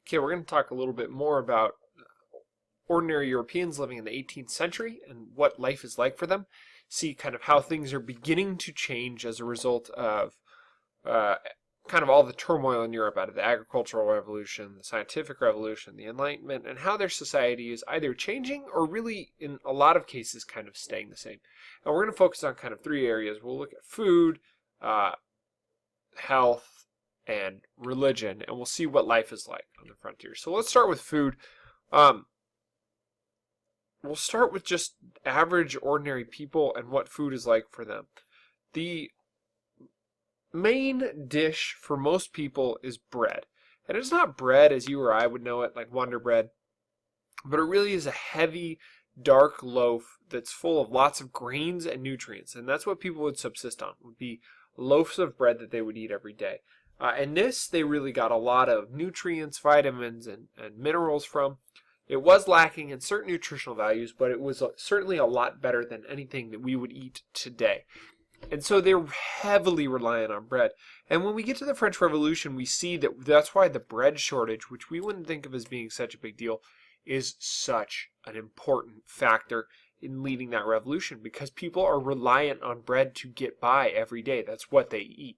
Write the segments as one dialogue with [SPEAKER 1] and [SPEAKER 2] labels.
[SPEAKER 1] Okay, we're going to talk a little bit more about ordinary Europeans living in the 18th century and what life is like for them. See kind of how things are beginning to change as a result of uh, kind of all the turmoil in Europe out of the agricultural revolution, the scientific revolution, the Enlightenment, and how their society is either changing or really, in a lot of cases, kind of staying the same. And we're going to focus on kind of three areas. We'll look at food, health, and religion, and we'll see what life is like on the frontier. So let's start with food. We'll start with just average, ordinary people and what food is like for them. The main dish for most people is bread. And it's not bread as you or I would know it, like Wonder Bread, but it really is a heavy, dark loaf that's full of lots of grains and nutrients. And that's what people would subsist on, would be loaves of bread that they would eat every day. And this, they really got a lot of nutrients, vitamins, and minerals from. It was lacking in certain nutritional values, but it was certainly a lot better than anything that we would eat today. And so they're heavily reliant on bread. And when we get to the French Revolution, we see that that's why the bread shortage, which we wouldn't think of as being such a big deal, is such an important factor in leading that revolution, because people are reliant on bread to get by every day. That's what they eat.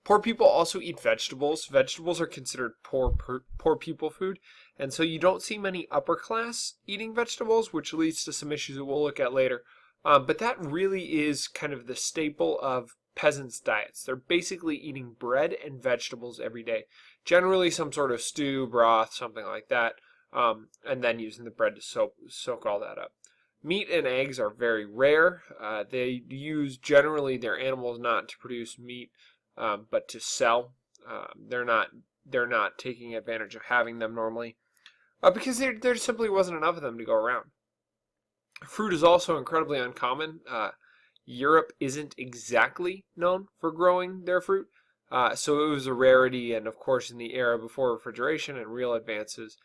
[SPEAKER 1] Poor people also eat vegetables. Vegetables are considered poor people food, and so you don't see many upper class eating vegetables, which leads to some issues that we'll look at later. But that really is kind of the staple of peasants' diets. They're basically eating bread and vegetables every day. Generally some sort of stew, broth, something like that, and then using the bread to soak all that up. Meat and eggs are very rare. They use generally their animals not to produce meat, but to sell. They're not taking advantage of having them normally, because there simply wasn't enough of them to go around. Fruit is also incredibly uncommon. Europe isn't exactly known for growing their fruit, so it was a rarity. And of course, in the era before refrigeration and real advances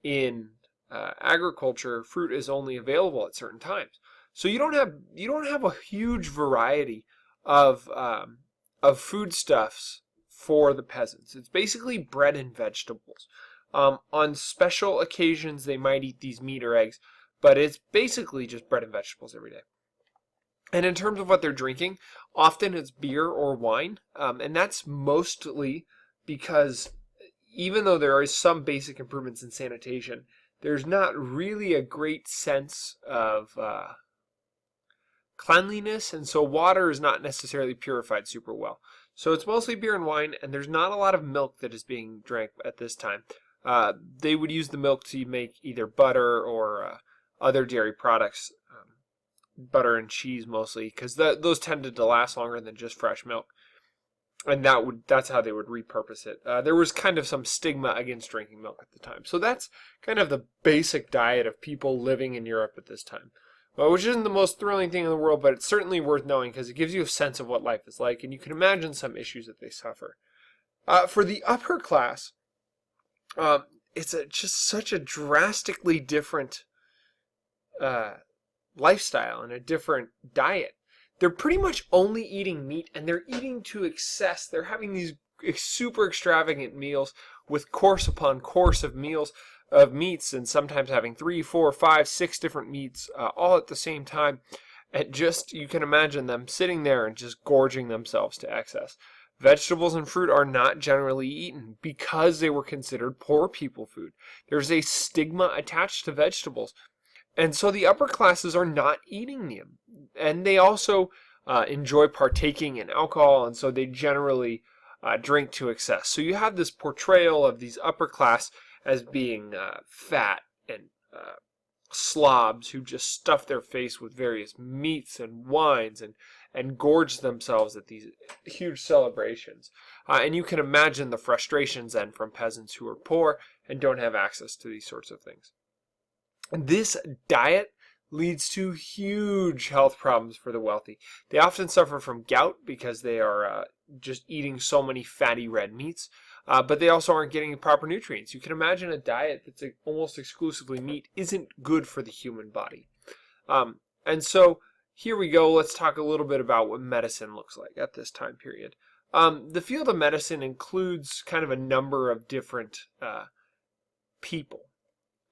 [SPEAKER 1] in agriculture, fruit is only available at certain times. So you don't have a huge variety of foodstuffs for the peasants. It's basically bread and vegetables. On special occasions, they might eat these meat or eggs, but it's basically just bread and vegetables every day. And in terms of what they're drinking, often it's beer or wine, and that's mostly because even though there is some basic improvements in sanitation, there's not really a great sense of cleanliness, and so water is not necessarily purified super well. So it's mostly beer and wine, and there's not a lot of milk that is being drank at this time. They would use the milk to make either butter or other dairy products, butter and cheese mostly, because those tended to last longer than just fresh milk. And that's how they would repurpose it. There was kind of some stigma against drinking milk at the time. So that's kind of the basic diet of people living in Europe at this time. Well, which isn't the most thrilling thing in the world, but it's certainly worth knowing because it gives you a sense of what life is like, and you can imagine some issues that they suffer. For the upper class, it's just such a drastically different lifestyle and a different diet. They're pretty much only eating meat, and they're eating to excess. They're having these super extravagant meals with course upon course of meats, and sometimes having 3, 4, 5, 6 different meats all at the same time. And just, you can imagine them sitting there and just gorging themselves to excess. Vegetables and fruit are not generally eaten because they were considered poor people food. There's a stigma attached to vegetables. And so the upper classes are not eating them. And they also enjoy partaking in alcohol, and so they generally drink to excess. So you have this portrayal of these upper class as being fat and slobs who just stuff their face with various meats and wines and gorge themselves at these huge celebrations. And you can imagine the frustrations then from peasants who are poor and don't have access to these sorts of things. And this diet leads to huge health problems for the wealthy. They often suffer from gout because they are just eating so many fatty red meats, but they also aren't getting the proper nutrients. You can imagine a diet that's almost exclusively meat isn't good for the human body. And so here we go. Let's talk a little bit about what medicine looks like at this time period. The field of medicine includes kind of a number of different people,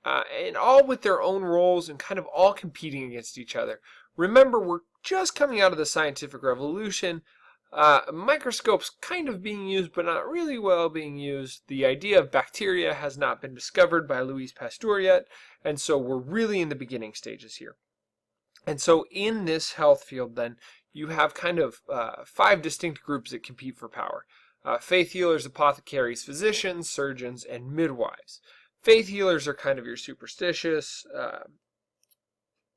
[SPEAKER 1] and all with their own roles and kind of all competing against each other. Remember, we're just coming out of the scientific revolution. Microscopes kind of being used, but not really well being used. The idea of bacteria has not been discovered by Louis Pasteur yet, and so we're really in the beginning stages here. And so in this health field, then, you have kind of 5 distinct groups that compete for power. Faith healers, apothecaries, physicians, surgeons, and midwives. Faith healers are kind of your superstitious,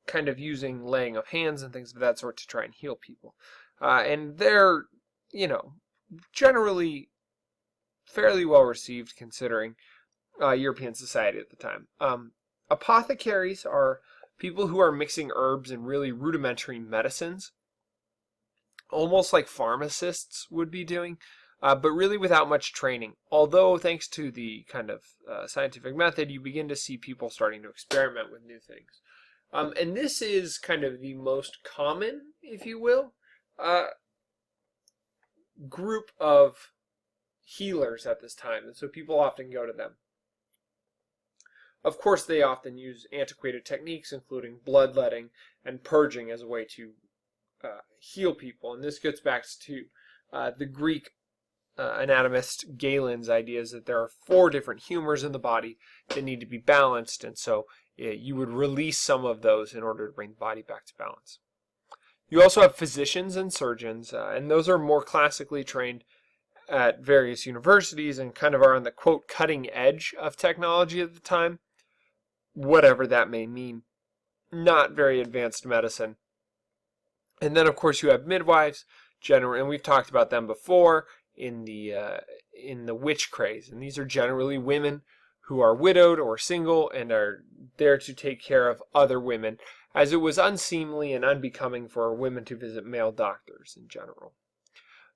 [SPEAKER 1] kind of using laying of hands and things of that sort to try and heal people. And they're, generally fairly well received considering European society at the time. Apothecaries are people who are mixing herbs and really rudimentary medicines, almost like pharmacists would be doing, but really without much training. Although, thanks to the kind of scientific method, you begin to see people starting to experiment with new things. And this is kind of the most common, if you will, group of healers at this time, and so people often go to them. Of course, they often use antiquated techniques, including bloodletting and purging as a way to heal people. And this gets back to the Greek anatomist Galen's ideas that there are 4 different humors in the body that need to be balanced, and so you would release some of those in order to bring the body back to balance. You also have physicians and surgeons, and those are more classically trained at various universities and kind of are on the, quote, cutting edge of technology at the time, whatever that may mean. Not very advanced medicine. And then, of course, you have midwives, and we've talked about them before in the witch craze. And these are generally women who are widowed or single and are there to take care of other women, as it was unseemly and unbecoming for women to visit male doctors in general.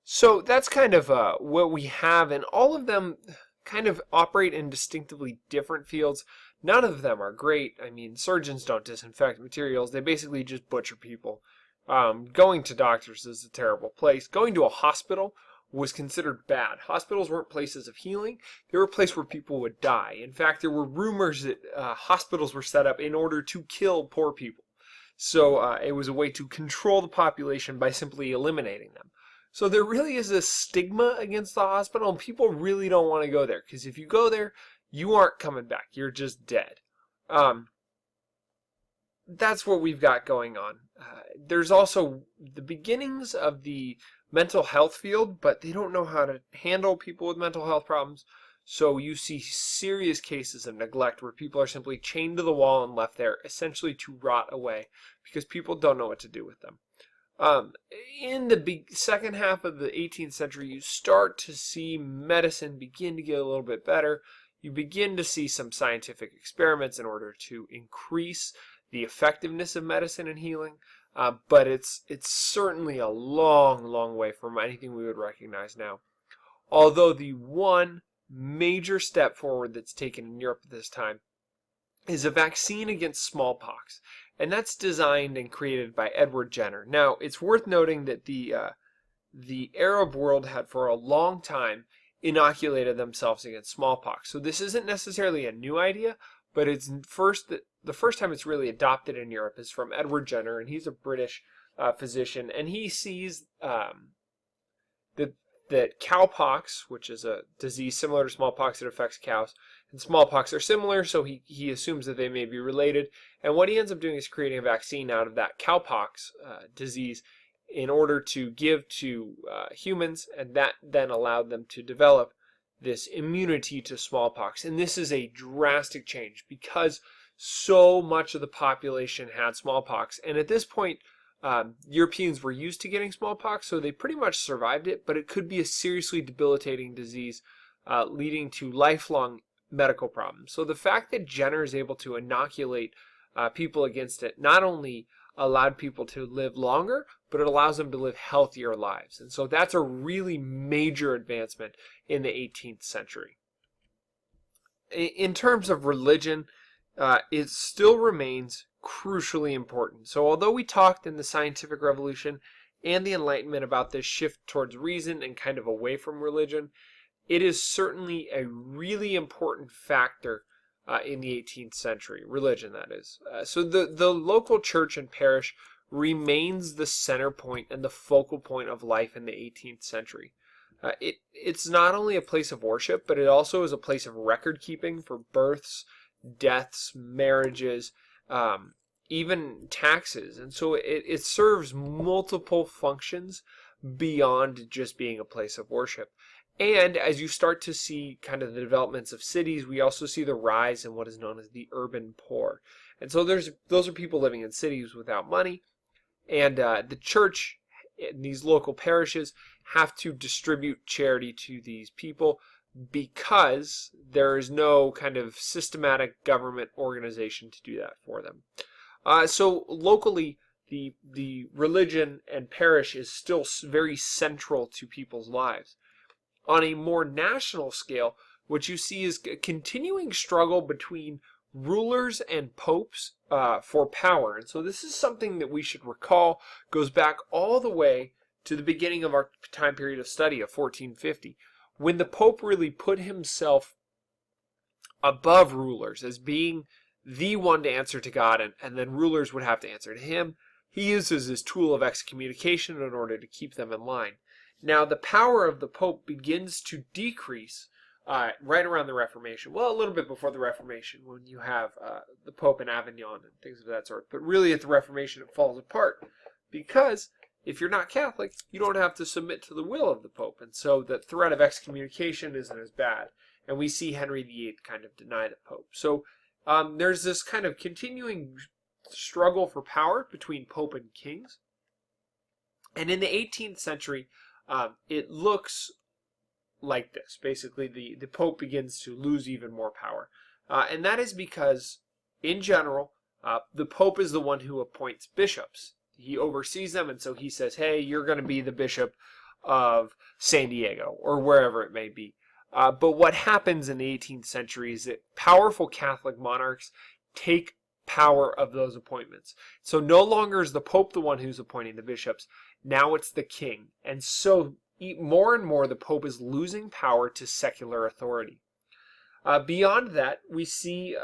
[SPEAKER 1] So that's kind of what we have, and all of them kind of operate in distinctively different fields. None of them are great. I mean, surgeons don't disinfect materials. They basically just butcher people. Going to doctors is a terrible place. Going to a hospital was considered bad. Hospitals weren't places of healing. They were a place where people would die. In fact, there were rumors that hospitals were set up in order to kill poor people. So it was a way to control the population by simply eliminating them. So there really is a stigma against the hospital, and people really don't want to go there, because if you go there, you aren't coming back. You're just dead. That's what we've got going on. There's also the beginnings of the mental health field, but they don't know how to handle people with mental health problems. So you see serious cases of neglect where people are simply chained to the wall and left there essentially to rot away because people don't know what to do with them. In the second half of the 18th century, you start to see medicine begin to get a little bit better. You begin to see some scientific experiments in order to increase the effectiveness of medicine and healing, but it's certainly a long, long way from anything we would recognize now. Although the one major step forward that's taken in Europe at this time is a vaccine against smallpox, and that's designed and created by Edward Jenner. Now, it's worth noting that the Arab world had for a long time inoculated themselves against smallpox. So this isn't necessarily a new idea, but it's the first time it's really adopted in Europe is from Edward Jenner, and he's a British physician, and he sees that cowpox, which is a disease similar to smallpox that affects cows, and smallpox are similar, so he assumes that they may be related. And what he ends up doing is creating a vaccine out of that cowpox disease in order to give to humans, and that then allowed them to develop this immunity to smallpox. And this is a drastic change because so much of the population had smallpox. And at this point, Europeans were used to getting smallpox, so they pretty much survived it, but it could be a seriously debilitating disease leading to lifelong medical problems. So the fact that Jenner is able to inoculate people against it not only allowed people to live longer, but it allows them to live healthier lives. And so that's a really major advancement in the 18th century. In terms of religion, it still remains crucially important. So although we talked in the scientific revolution, and the Enlightenment about this shift towards reason and kind of away from religion, it is certainly a really important factor in the 18th century, religion that is. So the local church and parish remains the center point and the focal point of life in the 18th century. It's not only a place of worship, but it also is a place of record keeping for births, deaths, marriages, even taxes. And so it serves multiple functions beyond just being a place of worship. And as you start to see kind of the developments of cities, we also see the rise in what is known as the urban poor. And so those are people living in cities without money, and the church in these local parishes have to distribute charity to these people because there is no kind of systematic government organization to do that for them. So locally, the religion and parish is still very central to people's lives. On a more national scale, what you see is a continuing struggle between rulers and popes for power. And so this is something that we should recall goes back all the way to the beginning of our time period of study of 1450, when the Pope really put himself above rulers as being the one to answer to God, and then rulers would have to answer to him. He uses his tool of excommunication in order to keep them in line. Now, the power of the Pope begins to decrease right around the Reformation. Well, a little bit before the Reformation, when you have the Pope in Avignon and things of that sort. But really, at the Reformation, it falls apart because if you're not Catholic, you don't have to submit to the will of the Pope. And so the threat of excommunication isn't as bad. And we see Henry VIII kind of deny the Pope. So there's this kind of continuing struggle for power between Pope and kings. And in the 18th century, it looks like this. Basically, the Pope begins to lose even more power. And that is because, in general, the Pope is the one who appoints bishops. He oversees them, and so he says, hey, you're going to be the bishop of San Diego, or wherever it may be. But what happens in the 18th century is that powerful Catholic monarchs take power of those appointments. So no longer is the Pope the one who's appointing the bishops. Now it's the king. And so more and more the Pope is losing power to secular authority. Beyond that, we see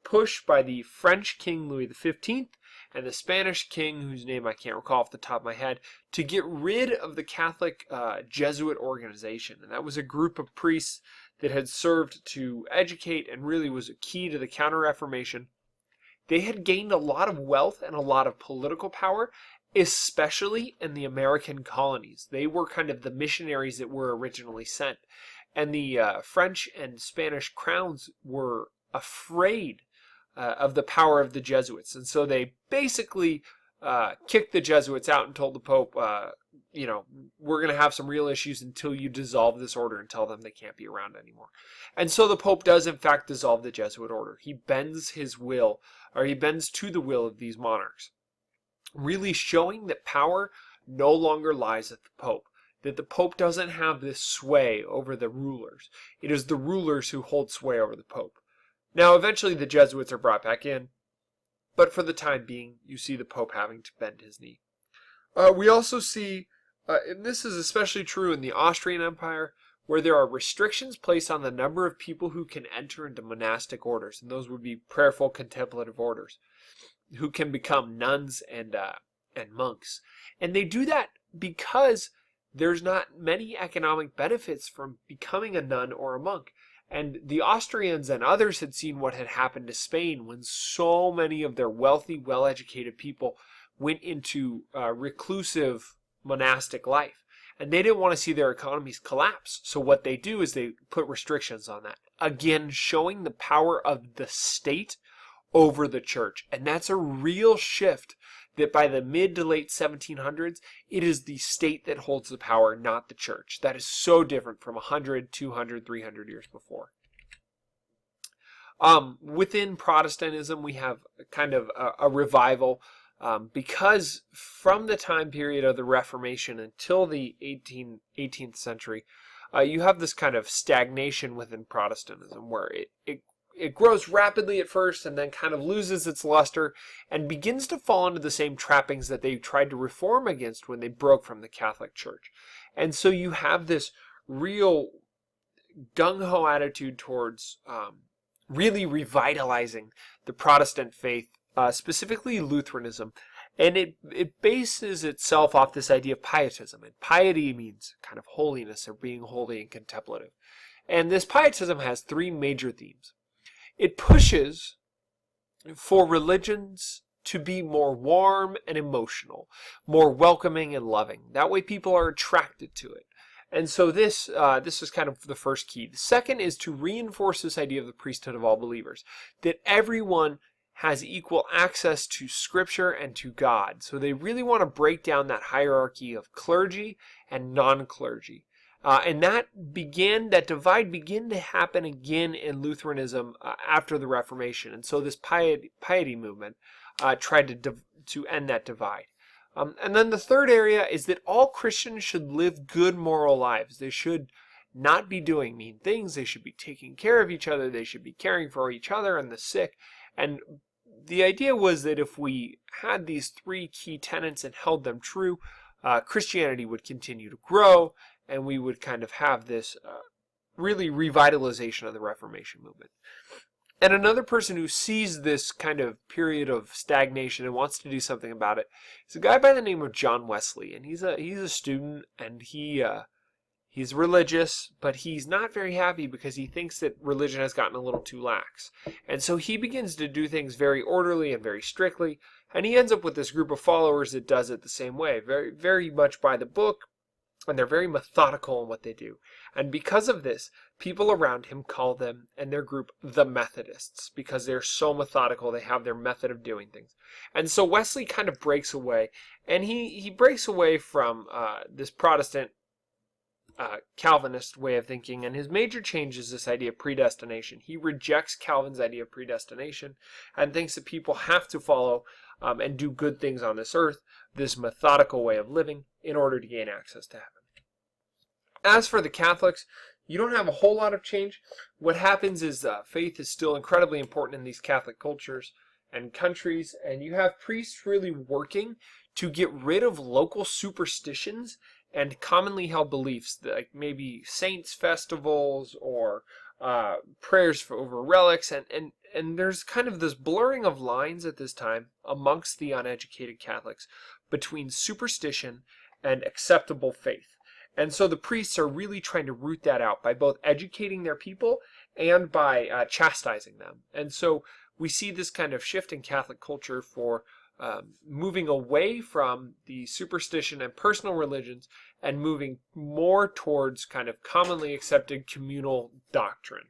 [SPEAKER 1] push by the French King Louis XV and the Spanish king, whose name I can't recall off the top of my head, to get rid of the Catholic Jesuit organization. And that was a group of priests that had served to educate and really was a key to the Counter-Reformation. They had gained a lot of wealth and a lot of political power, especially in the American colonies. They were kind of the missionaries that were originally sent. And the French and Spanish crowns were afraid of the power of the Jesuits. And so they basically kicked the Jesuits out and told the Pope, we're going to have some real issues until you dissolve this order and tell them they can't be around anymore. And so the Pope does, in fact, dissolve the Jesuit order. He bends his will, or he bends to the will of these monarchs, really showing that power no longer lies at the Pope, that the Pope doesn't have this sway over the rulers. It is the rulers who hold sway over the Pope. Now, eventually the Jesuits are brought back in, but for the time being, you see the Pope having to bend his knee. We also see, and this is especially true in the Austrian Empire, where there are restrictions placed on the number of people who can enter into monastic orders, and those would be prayerful contemplative orders, who can become nuns and monks. And they do that because there's not many economic benefits from becoming a nun or a monk. And the Austrians and others had seen what had happened to Spain when so many of their wealthy, well-educated people went into reclusive monastic life. And they didn't want to see their economies collapse. So what they do is they put restrictions on that. Again, showing the power of the state over the church. And that's a real shift, that by the mid to late 1700s, it is the state that holds the power, not the church. That is so different from 100, 200, 300 years before. Within Protestantism, we have kind of a revival, because from the time period of the Reformation until the 18th century, you have this kind of stagnation within Protestantism, where it it grows rapidly at first and then kind of loses its luster and begins to fall into the same trappings that they tried to reform against when they broke from the Catholic Church. And so you have this real gung-ho attitude towards really revitalizing the Protestant faith, specifically Lutheranism. And it bases itself off this idea of pietism. And piety means kind of holiness or being holy and contemplative. And this pietism has three major themes. It pushes for religions to be more warm and emotional, more welcoming and loving. That way people are attracted to it. And so this is kind of the first key. The second is to reinforce this idea of the priesthood of all believers, that everyone has equal access to Scripture and to God. So they really want to break down that hierarchy of clergy and non-clergy. And that divide began to happen again in Lutheranism after the Reformation. And so this piety movement tried to end that divide. And then the third area is that all Christians should live good moral lives. They should not be doing mean things. They should be taking care of each other. They should be caring for each other and the sick. And the idea was that if we had these three key tenets and held them true, Christianity would continue to grow, and we would kind of have this really revitalization of the Reformation movement. And another person who sees this kind of period of stagnation and wants to do something about it is a guy by the name of John Wesley. And he's a student, and he's religious, but he's not very happy because he thinks that religion has gotten a little too lax. And so he begins to do things very orderly and very strictly, and he ends up with this group of followers that does it the same way, very, very much by the book, and they're very methodical in what they do. And because of this, people around him call them and their group the Methodists, because they're so methodical. They have their method of doing things. And so Wesley kind of breaks away, and he breaks away from this Protestant Calvinist way of thinking, and his major change is this idea of predestination. He rejects Calvin's idea of predestination and thinks that people have to follow and do good things on this earth, this methodical way of living, in order to gain access to heaven. As for the Catholics, you don't have a whole lot of change. What happens is faith is still incredibly important in these Catholic cultures and countries, and you have priests really working to get rid of local superstitions and commonly held beliefs, like maybe saints' festivals or prayers over relics, and there's kind of this blurring of lines at this time amongst the uneducated Catholics between superstition and acceptable faith. And so the priests are really trying to root that out by both educating their people and by chastising them. And so we see this kind of shift in Catholic culture for moving away from the superstition and personal religions and moving more towards kind of commonly accepted communal doctrine.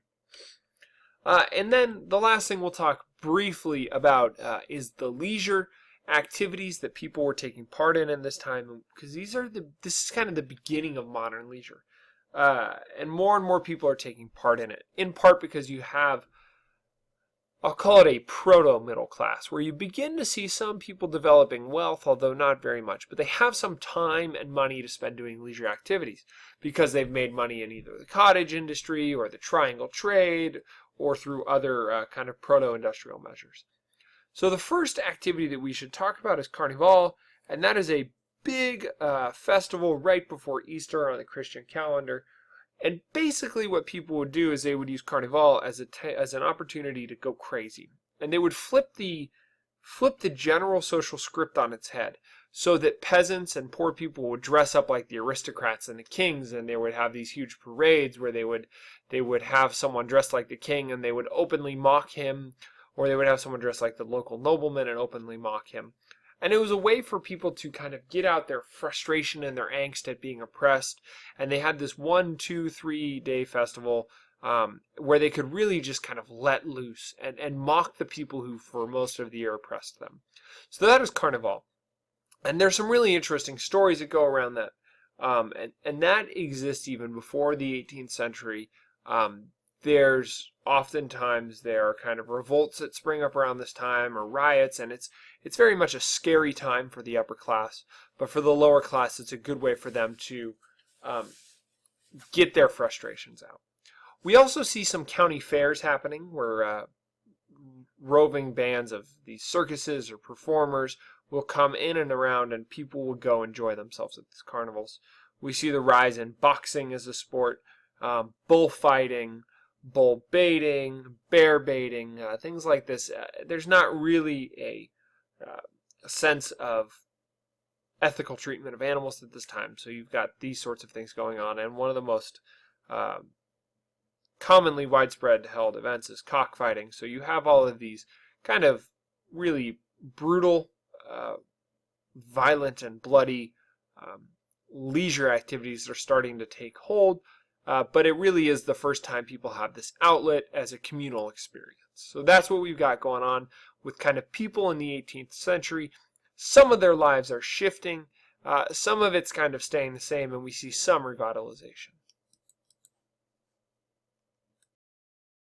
[SPEAKER 1] And then the last thing we'll talk briefly about is the leisure activities that people were taking part in this time, because this is kind of the beginning of modern leisure. And more people are taking part in it, in part because you have, I'll call it a proto-middle class, where you begin to see some people developing wealth, although not very much, but they have some time and money to spend doing leisure activities because they've made money in either the cottage industry or the triangle trade or through other kind of proto-industrial measures. So the first activity that we should talk about is Carnival, and that is a big festival right before Easter on the Christian calendar. And basically what people would do is they would use Carnival as an opportunity to go crazy. And they would flip the general social script on its head, so that peasants and poor people would dress up like the aristocrats and the kings, and they would have these huge parades where they would have someone dressed like the king and they would openly mock him, or they would have someone dressed like the local nobleman and openly mock him. And it was a way for people to kind of get out their frustration and their angst at being oppressed. And they had this 1, 2, 3 day festival where they could really just kind of let loose and mock the people who for most of the year oppressed them. So that is Carnival. And there's some really interesting stories that go around that. And that exists even before the 18th century. Oftentimes there are kind of revolts that spring up around this time, or riots, and it's very much a scary time for the upper class. But for the lower class, it's a good way for them to get their frustrations out. We also see some county fairs happening where roving bands of these circuses or performers will come in and around, and people will go enjoy themselves at these carnivals. We see the rise in boxing as a sport, bullfighting, bull baiting, bear baiting, things like this. There's not really a sense of ethical treatment of animals at this time, so you've got these sorts of things going on. And one of the most commonly widespread held events is cockfighting. So you have all of these kind of really brutal, violent, and bloody leisure activities that are starting to take hold. But it really is the first time people have this outlet as a communal experience. So that's what we've got going on with kind of people in the 18th century. Some of their lives are shifting. Some of it's kind of staying the same, and we see some revitalization.